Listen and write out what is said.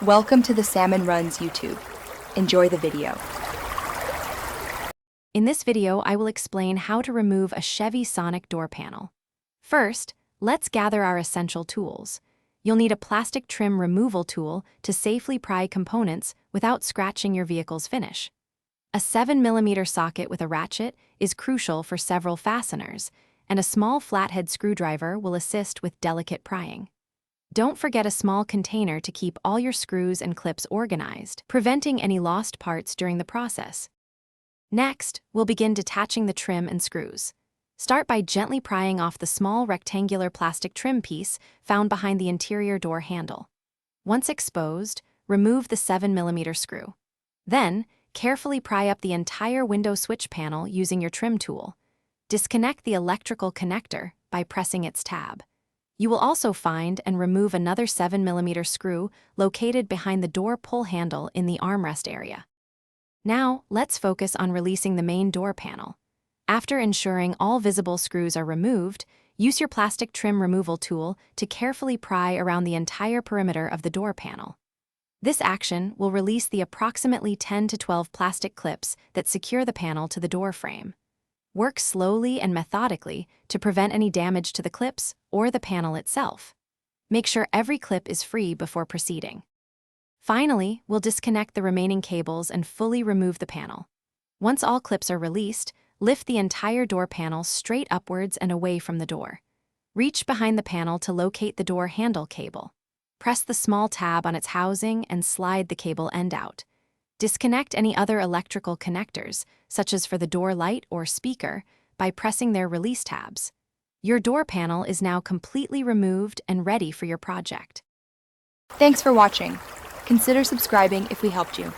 Welcome to the Salmon Runs YouTube. Enjoy the video. In this video, I will explain how to remove a Chevy Sonic door panel. First, let's gather our essential tools. You'll need a plastic trim removal tool to safely pry components without scratching your vehicle's finish. A 7mm socket with a ratchet is crucial for several fasteners, and a small flathead screwdriver will assist with delicate prying. Don't forget a small container to keep all your screws and clips organized, preventing any lost parts during the process. Next, we'll begin detaching the trim and screws. Start by gently prying off the small rectangular plastic trim piece found behind the interior door handle. Once exposed, remove the 7mm screw. Then, carefully pry up the entire window switch panel using your trim tool. Disconnect the electrical connector by pressing its tab. You will also find and remove another 7mm screw located behind the door pull handle in the armrest area. Now, let's focus on releasing the main door panel. After ensuring all visible screws are removed, use your plastic trim removal tool to carefully pry around the entire perimeter of the door panel. This action will release the approximately 10 to 12 plastic clips that secure the panel to the door frame. Work slowly and methodically to prevent any damage to the clips or the panel itself. Make sure every clip is free before proceeding. Finally, we'll disconnect the remaining cables and fully remove the panel. Once all clips are released, lift the entire door panel straight upwards and away from the door. Reach behind the panel to locate the door handle cable. Press the small tab on its housing and slide the cable end out. Disconnect any other electrical connectors, such as for the door light or speaker, by pressing their release tabs. Your door panel is now completely removed and ready for your project. Thanks for watching. Consider subscribing if we helped you.